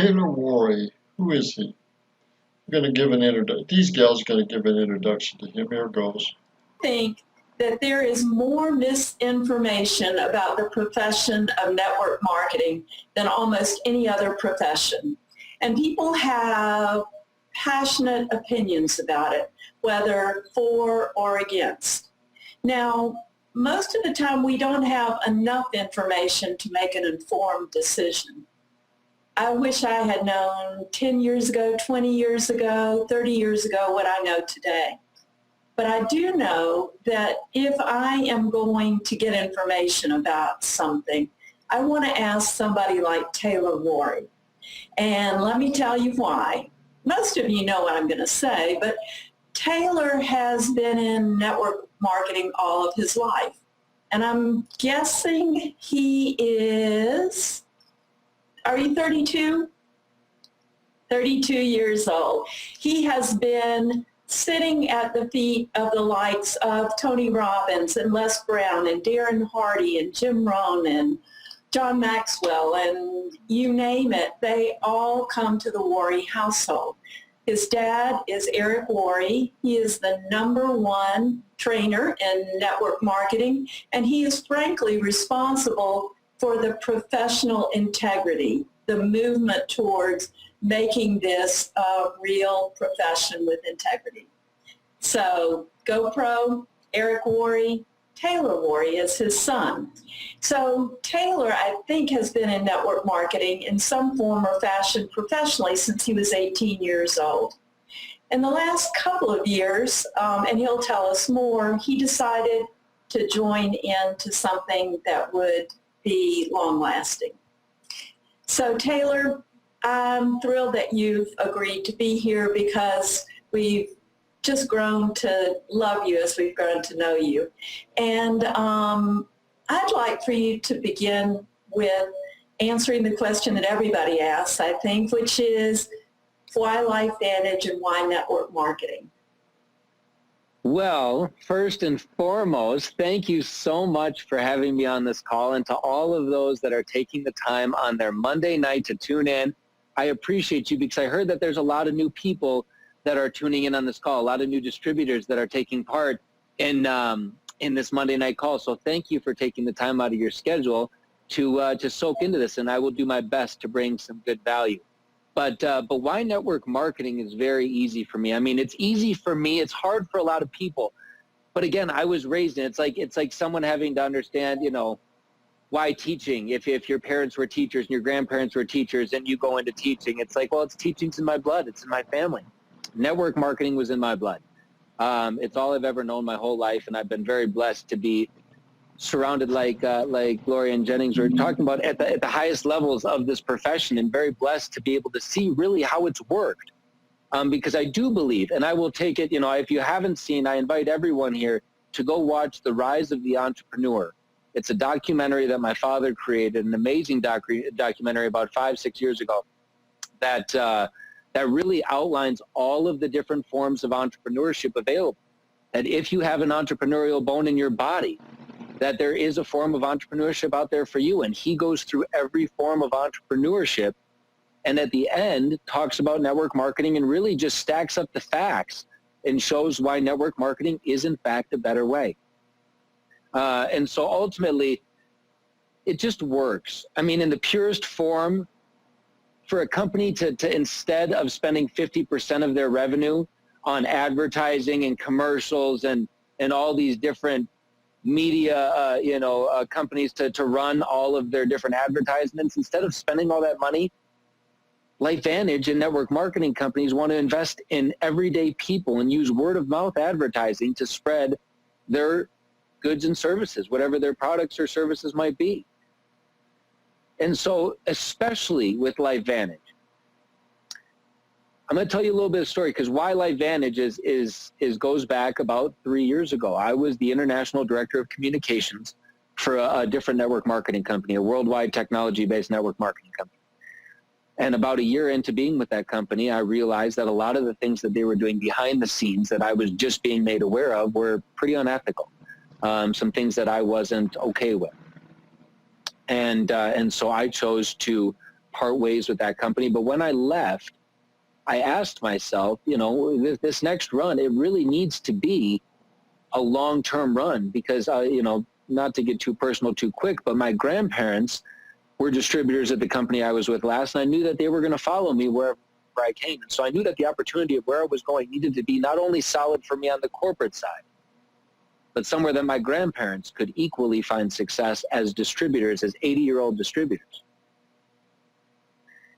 Taylor Worre, who is he? I'm going to give an introduction. These gals are going to give an introduction to him. Here goes. I think that there is more misinformation about the profession of network marketing than almost any other profession. And people have passionate opinions about it, whether for or against. Now, most of the time we don't have enough information to make an informed decision. I wish I had known 10 years ago, 20 years ago, 30 years ago what I know today. But I do know that if I am going to get information about something, I want to ask somebody like Taylor Worre. And let me tell you why. Most of you know what I'm going to say, but Taylor has been in network marketing all of his life. And I'm guessing he is, are you 32? 32 years old. He has been sitting at the feet of the likes of Tony Robbins and Les Brown and Darren Hardy and Jim Rohn and John Maxwell and you name it, they all come to the Worre household. His dad is Eric Worre. He is the #1 trainer in network marketing, and he is frankly responsible for the professional integrity, the movement towards making this a real profession with integrity. So GoPro, Eric Worre, Taylor Worre is his son. So Taylor, I think, has been in network marketing in some form or fashion professionally since he was 18 years old. In the last couple of years, and he'll tell us more, he decided to join into something that would be long-lasting. So Taylor, I'm thrilled that you've agreed to be here because we've just grown to love you as we've grown to know you. And I'd like for you to begin with answering the question that everybody asks, I think, which is why LifeVantage and why network marketing? Well, first and foremost, thank you so much for having me on this call, and to all of those that are taking the time on their Monday night to tune in. I appreciate you because I heard that there's a lot of new people that are tuning in on this call, a lot of new distributors that are taking part in this Monday night call. So thank you for taking the time out of your schedule to soak into this, and I will do my best to bring some good value. But why network marketing is very easy for me. I mean, it's easy for me. It's hard for a lot of people. But again, I was raised in it. It's like someone having to understand, you know, why teaching. If your parents were teachers and your grandparents were teachers and you go into teaching, it's like, well, it's teaching's in my blood. It's in my family. Network marketing was in my blood. It's all I've ever known my whole life, and I've been very blessed to be surrounded like Gloria and Jennings were talking about at the highest levels of this profession, and very blessed to be able to see really how it's worked. Because I do believe, and I will take it, you know, if you haven't seen, I invite everyone here to go watch The Rise of the Entrepreneur. It's a documentary that my father created, an amazing documentary about 5-6 years ago that really outlines all of the different forms of entrepreneurship available. That if you have an entrepreneurial bone in your body, that there is a form of entrepreneurship out there for you. And he goes through every form of entrepreneurship, and at the end talks about network marketing and really just stacks up the facts and shows why network marketing is in fact a better way. And so ultimately, it just works. I mean, in the purest form, for a company to instead of spending 50% of their revenue on advertising and commercials and all these different media, companies to run all of their different advertisements, instead of spending all that money, LifeVantage and network marketing companies want to invest in everyday people and use word of mouth advertising to spread their goods and services, whatever their products or services might be. And so, especially with LifeVantage, I'm going to tell you a little bit of story, because why LifeVantage is goes back about 3 years ago. I was the international director of communications for a different network marketing company, a worldwide technology-based network marketing company. And about a year into being with that company, I realized that a lot of the things that they were doing behind the scenes that I was just being made aware of were pretty unethical. Some things that I wasn't okay with. And so I chose to part ways with that company. But when I left, I asked myself, you know, this next run, it really needs to be a long-term run because, you know, not to get too personal too quick, but my grandparents were distributors at the company I was with last, and I knew that they were going to follow me wherever I came. And so I knew that the opportunity of where I was going needed to be not only solid for me on the corporate side, but somewhere that my grandparents could equally find success as distributors, as 80-year-old distributors.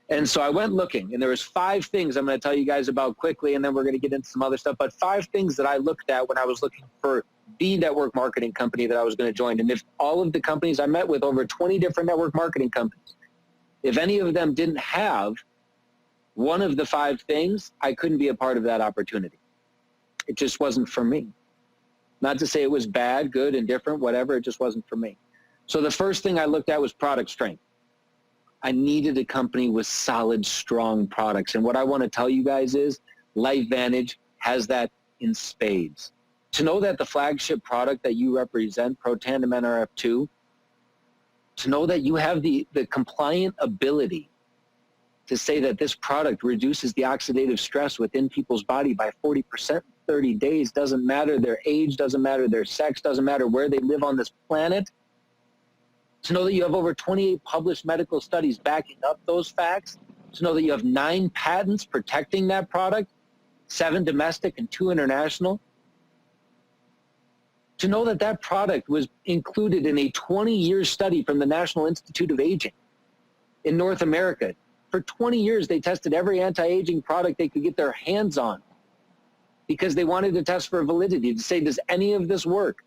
And so I went looking, and there was 5 things I'm going to tell you guys about quickly, and then we're going to get into some other stuff, but 5 things that I looked at when I was looking for the network marketing company that I was going to join. And if all of the companies I met with, over 20 different network marketing companies, if any of them didn't have one of the 5 things, I couldn't be a part of that opportunity. It just wasn't for me. Not to say it was bad, good, indifferent, whatever, it just wasn't for me. So the first thing I looked at was product strength. I needed a company with solid, strong products. And what I want to tell you guys is Vantage has that in spades. To know that the flagship product that you represent, Protandim NRF2, to know that you have the compliant ability to say that this product reduces the oxidative stress within people's body by 40% in 30 days, doesn't matter their age, doesn't matter their sex, doesn't matter where they live on this planet. To know that you have over 28 published medical studies backing up those facts, to know that you have 9 patents protecting that product, 7 domestic and 2 international, to know that that product was included in a 20-year study from the National Institute of Aging in North America. For 20 years, they tested every anti-aging product they could get their hands on because they wanted to test for validity to say, does any of this work?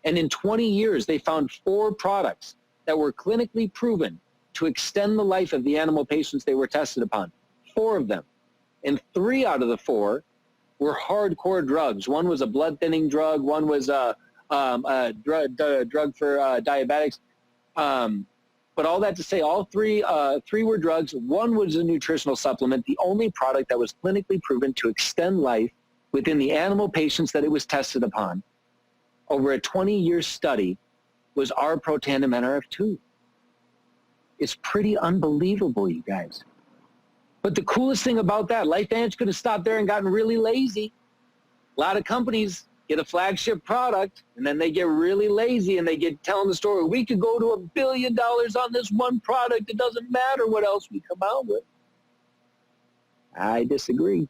And in 20 years, they found 4 products that were clinically proven to extend the life of the animal patients they were tested upon. 4 of them. And 3 out of the 4 were hardcore drugs. One was a blood thinning drug. One was a drug for diabetics. But all that to say, all 3 were drugs. 1 was a nutritional supplement, the only product that was clinically proven to extend life within the animal patients that it was tested upon. Over a 20-year study was our Protandim NRF2. It's pretty unbelievable, you guys. But the coolest thing about that, Vantage could have stopped there and gotten really lazy. A lot of companies get a flagship product, and then they get really lazy, and they get telling the story, we could go to $1 billion on this one product. It doesn't matter what else we come out with. I disagree.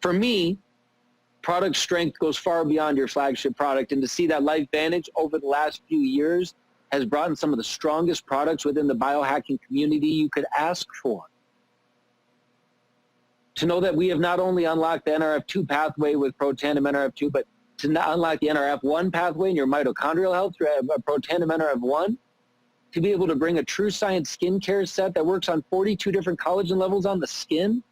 For me, product strength goes far beyond your flagship product, and to see that Vantage over the last few years has brought in some of the strongest products within the biohacking community you could ask for. To know that we have not only unlocked the NRF2 pathway with Protandim NRF2, but to unlock the NRF1 pathway in your mitochondrial health through Protandim NRF1, to be able to bring a true science skincare set that works on 42 different collagen levels on the skin,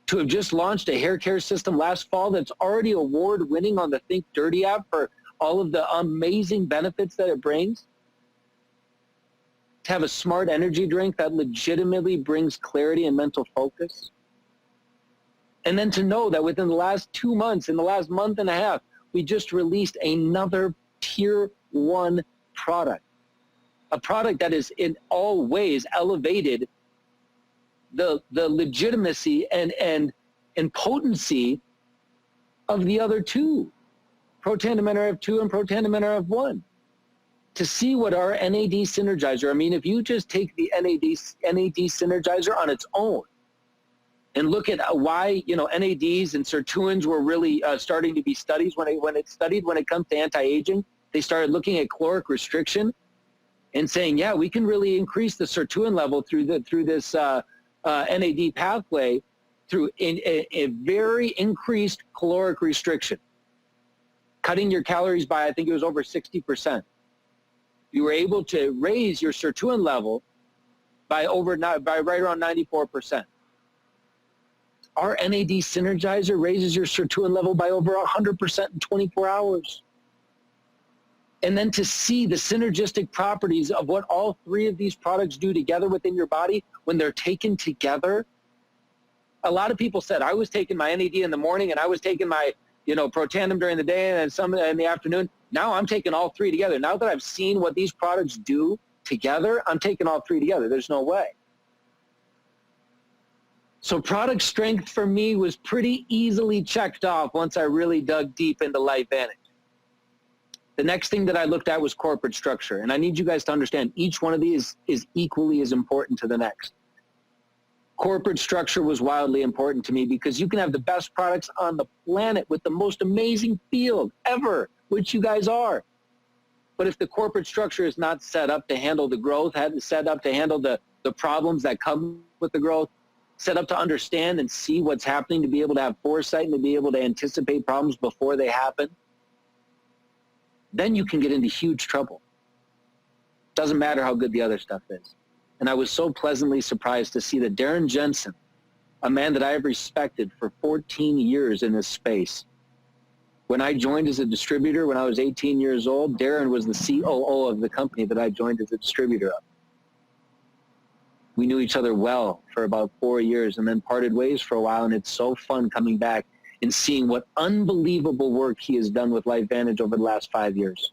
to have just launched a hair care system last fall that's already award-winning on the Think Dirty app for all of the amazing benefits that it brings, to have a smart energy drink that legitimately brings clarity and mental focus, and then to know that within the last 2 months, in the last month and a half, we just released another tier 1 product, a product that is in all ways elevated the legitimacy and potency of the other 2, Protandim NRF2 and Protandim NRF1. To see what our NAD Synergizer, I mean, if you just take the NAD Synergizer on its own and look at why, you know, NADs and sirtuins were really starting to be studied when it comes to anti-aging, they started looking at caloric restriction and saying, yeah, we can really increase the sirtuin level through this NAD pathway through a very increased caloric restriction, cutting your calories by, I think it was over 60%. You were able to raise your sirtuin level by right around 94%. Our NAD Synergizer raises your sirtuin level by over 100% in 24 hours. And then to see the synergistic properties of what all 3 of these products do together within your body when they're taken together. A lot of people said, I was taking my NAD in the morning and I was taking my, you know, Protandim during the day and some in the afternoon. Now I'm taking all 3 together. Now that I've seen what these products do together, I'm taking all three together. There's no way. So product strength for me was pretty easily checked off once I really dug deep into LifeVantage. The next thing that I looked at was corporate structure. And I need you guys to understand each one of these is equally as important to the next. Corporate structure was wildly important to me because you can have the best products on the planet with the most amazing field ever, which you guys are. But if the corporate structure is not set up to handle the growth, set up to handle the problems that come with the growth, set up to understand and see what's happening, to be able to have foresight and to be able to anticipate problems before they happen, then you can get into huge trouble. Doesn't matter how good the other stuff is. And I was so pleasantly surprised to see that Darren Jensen, a man that I have respected for 14 years in this space, when I joined as a distributor when I was 18 years old, Darren was the COO of the company that I joined as a distributor of. We knew each other well for about 4 years and then parted ways for a while, and it's so fun coming back and seeing what unbelievable work he has done with LifeVantage over the last 5 years.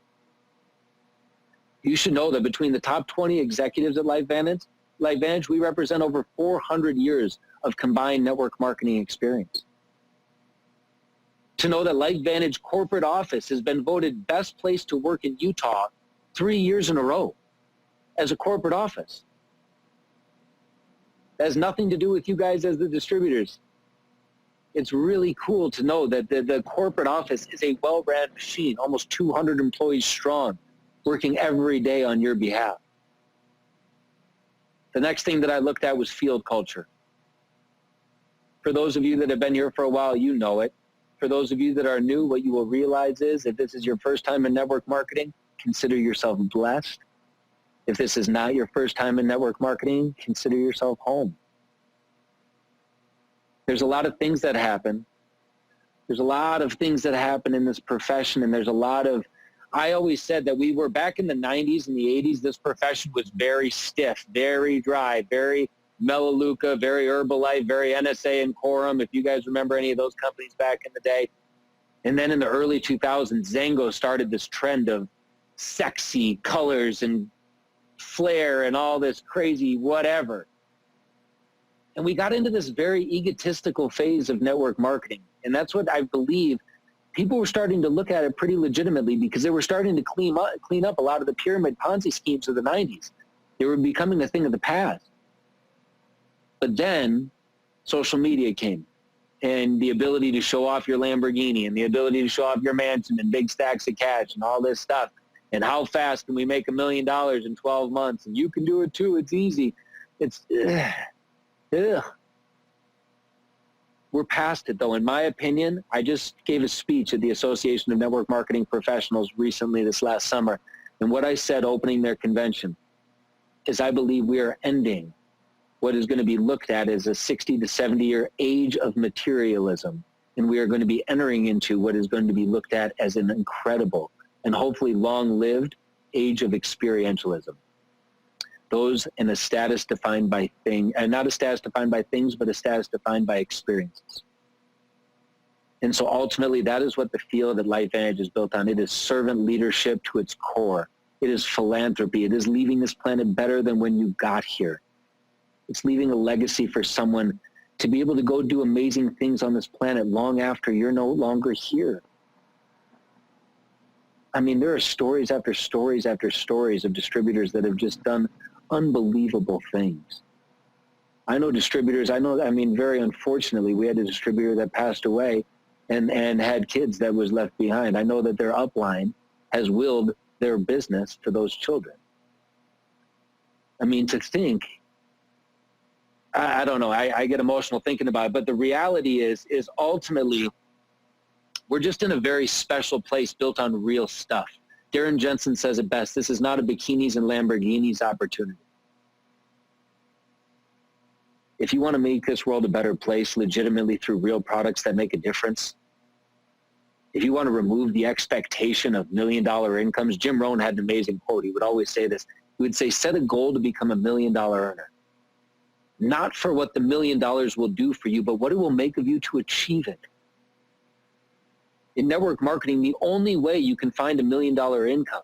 You should know that between the top 20 executives at LifeVantage, we represent over 400 years of combined network marketing experience. To know that LifeVantage corporate office has been voted best place to work in Utah 3 years in a row as a corporate office. That has nothing to do with you guys as the distributors. It's really cool to know that the corporate office is a well-ran machine, almost 200 employees strong, working every day on your behalf. The next thing that I looked at was field culture. For those of you that have been here for a while, you know it. For those of you that are new, what you will realize is if this is your first time in network marketing, consider yourself blessed. If this is not your first time in network marketing, consider yourself home. There's a lot of things that happen. There's a lot of things that happen in this profession, and there's a lot of, I always said that we were back in the 90s and the 80s, this profession was very stiff, very dry, very Melaleuca, very Herbalife, very NSA and Quorum, if you guys remember any of those companies back in the day. And then in the early 2000s, Zango started this trend of sexy colors and flair and all this crazy whatever. And we got into this very egotistical phase of network marketing. And that's what I believe people were starting to look at it pretty legitimately because they were starting to clean up a lot of the pyramid Ponzi schemes of the 90s. They were becoming a thing of the past. But then social media came, and the ability to show off your Lamborghini and the ability to show off your mansion and big stacks of cash and all this stuff. And how fast can we make $1 million in 12 months? And you can do it too. It's easy. It's, ugh. We're past it though. In my opinion, I just gave a speech at the Association of Network Marketing Professionals recently this last summer. And what I said opening their convention is I believe we are ending what is going to be looked at as a 60 to 70 year age of materialism. And we are going to be entering into what is going to be looked at as an incredible and hopefully long-lived age of experientialism. Those in a status defined by things, and not a status defined by things, but a status defined by experiences. And so ultimately that is what the field at LifeVantage is built on. It is servant leadership to its core. It is philanthropy. It is leaving this planet better than when you got here. It's leaving a legacy for someone to be able to go do amazing things on this planet long after you're no longer here. I mean, there are stories after stories after stories of distributors that have just done unbelievable things. I know distributors, very unfortunately, we had a distributor that passed away and had kids that was left behind. I know that their upline has willed their business to those children. I mean, to think, I don't know, I get emotional thinking about it, but the reality is ultimately, we're just in a very special place built on real stuff. Darren Jensen says it best, this is not a bikinis and Lamborghinis opportunity. If you want to make this world a better place legitimately through real products that make a difference, if you want to remove the expectation of $1 million incomes, Jim Rohn had an amazing quote. He would always say this. He would say, set a goal to become $1 million earner. Not for what the $1 million will do for you, but what it will make of you to achieve it. In network marketing, the only way you can find $1 million income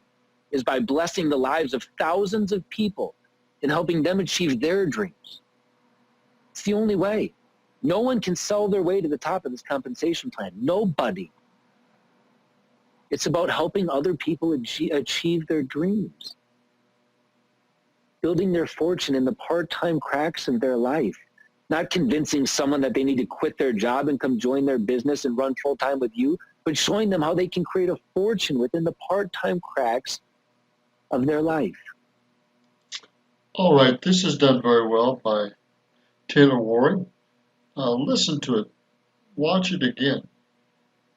is by blessing the lives of thousands of people and helping them achieve their dreams. It's the only way. No one can sell their way to the top of this compensation plan. Nobody. It's about helping other people achieve their dreams, building their fortune in the part-time cracks of their life, not convincing someone that they need to quit their job and come join their business and run full-time with you, but showing them how they can create a fortune within the part-time cracks of their life. All right, this is done very well by Taylor Worre. Listen to it. Watch it again.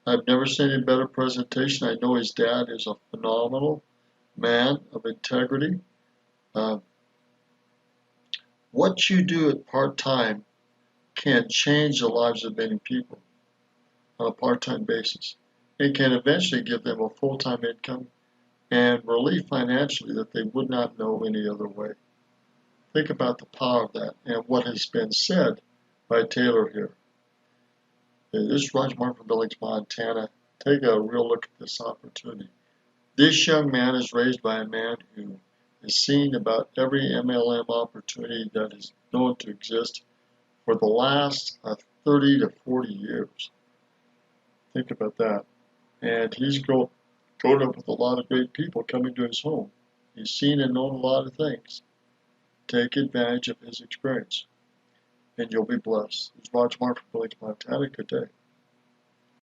I've never seen a better presentation. I know his dad is a phenomenal man of integrity. What you do at part-time can change the lives of many people on a part-time basis. It can eventually give them a full-time income and relief financially that they would not know any other way. Think about the power of that and what has been said by Taylor here. This is Roger Martin from Billings, Montana. Take a real look at this opportunity. This young man is raised by a man who has seen about every MLM opportunity that is known to exist for the last 30 to 40 years. Think about that. And he's grown up with a lot of great people coming to his home. He's seen and known a lot of things. Take advantage of his experience, and you'll be blessed. It's Roger Martin from Billings, Montana. Good day.